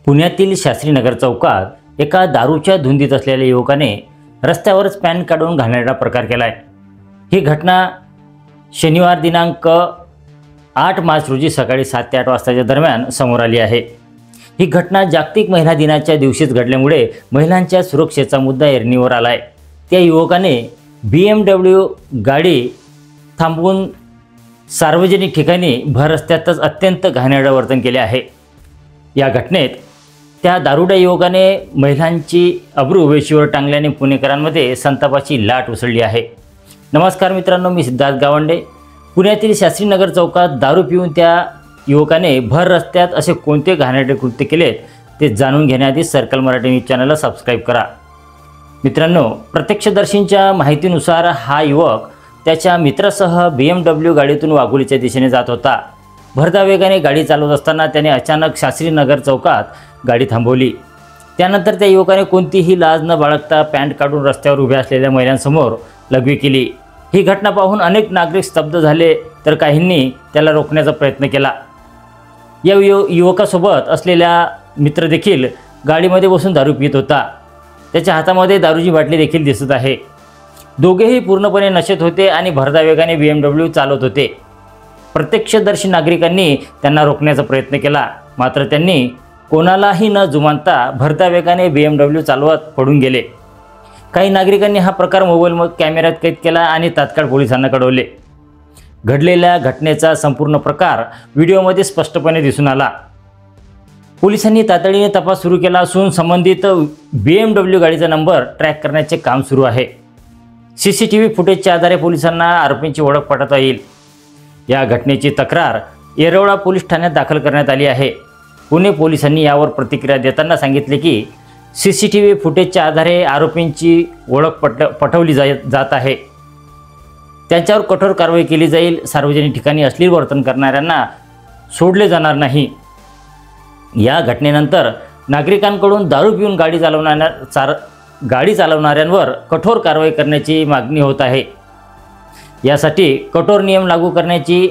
पुण्यातील शास्त्रीनगर चौकात एका दारूच्या धुंदीत असलेल्या युवकाने रस्त्यावरच पॅन काढून घालण्याचा प्रकार केलाय। ही घटना शनिवार दिनांक 8 मार्च रोजी सकाळी 7 ते 8 वाजताच्या दरम्यान समोर आली आहे। ही घटना जागतिक महिला दिनाच्या दिवशीच घडल्यामुळे महिलांच्या सुरक्षेचा मुद्दा ऐरणीवर आलाय। त्या युवकाने BMW गाडी थांबवून सार्वजनिक ठिकाणी भर रस्त्यातच अत्यंत घाणेरडे वर्तन केले आहे। या घटनेत त्या दारुड्या युवकाने महिलांची अब्रू वेशीवर टांगल्याने पुणेकरांमध्ये संतापाची लाट उसळली आहे। नमस्कार मित्रांनो, मी सिद्धार्थ गावंडे। पुण्यातील शास्त्रीनगर चौकात दारू पिऊन त्या युवकाने भर रस्त्यात असे कोणते घाणेरडे कृत्य केलेत ते जाणून घेण्याआधी सर्कल मराठी न्यूज चॅनलला सबस्क्राईब करा। मित्रांनो, प्रत्यक्षदर्शींच्या माहितीनुसार हा युवक त्याच्या मित्रासह BMW गाडीतून वाघोलीच्या दिशेने जात होता। भरधाव वेगाने गाडी चालवत असताना त्याने अचानक शास्त्रीनगर चौकात गाडी थांबवली। त्यानंतर त्या युवकाने कोणतीही लाज न बाळगता पॅन्ट काढून रस्त्यावर उभ्या असलेल्या महिलांसमोर लघवी केली। ही घटना पाहून अनेक नागरिक स्तब्ध झाले, तर काहींनी त्याला रोखण्याचा प्रयत्न केला। या युवकासोबत असलेला मित्र देखील गाडीमध्ये बसून दारू पित होता। त्याच्या हातामध्ये दारूची बाटली देखील दिसत आहे। दोघेही पूर्णपणे नशेत होते आणि भरधाव वेगाने BMW चालवत होते। प्रत्यक्षदर्शी नागरिकांनी त्यांना रोखण्याचा प्रयत्न केला, मात्र त्यांनी कोणालाही न जुमानता भरधाव वेगाने BMW चालवत पडून गेले। काही नागरिकांनी हा प्रकार मोबाईल कॅमेऱ्यात कैद केला आणि तात्काळ पोलिसांना कळवले। घडलेल्या घटनेचा संपूर्ण प्रकार व्हिडिओमध्ये स्पष्टपणे दिसून आला। पोलिसांनी तातडीने तपास सुरू केला असून संबंधित BMW गाडीचा नंबर ट्रॅक करण्याचे काम सुरू आहे। CCTV फुटेजच्या आधारे पोलिसांना आरोपींची ओळख पटवता येईल। या घटनेची तक्रार येरवडा पोलीस ठाण्यात दाखल करण्यात आली आहे। पुणे पोलिसांनी यावर प्रतिक्रिया देताना सांगितले की CCTV फुटेजच्या आधारे आरोपींची ओळख पटवली जात आहे। त्यांच्यावर कठोर कारवाई केली जाईल। सार्वजनिक ठिकाणी अश्लील वर्तन करणाऱ्यांना सोडले जाणार नाही। या घटनेनंतर नागरिकांकडून दारू पिऊन गाडी चालवणाऱ्यांवर कठोर कारवाई करण्याची मागणी होत आहे। यासाठी कठोर नियम लागू करण्याची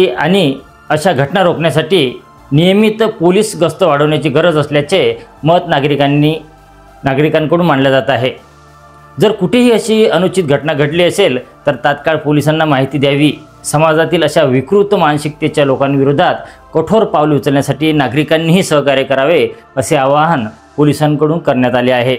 आणि अशा घटना रोखण्यासाठी नियमित पोलीस गस्त वाढवण्याची गरज असल्याचे मत नागरिकांकडून मानले जात आहे। जर कुठेही अशी अनुचित घटना घडली असेल तर तात्काळ पोलिसांना माहिती द्यावी। समाजातील अशा विकृत मानसिकतेच्या लोकांविरोधात कठोर पावले उचलण्यासाठी नागरिकांनीही सहकार्य करावे असे आवाहन पोलिसांकडून करण्यात आले आहे।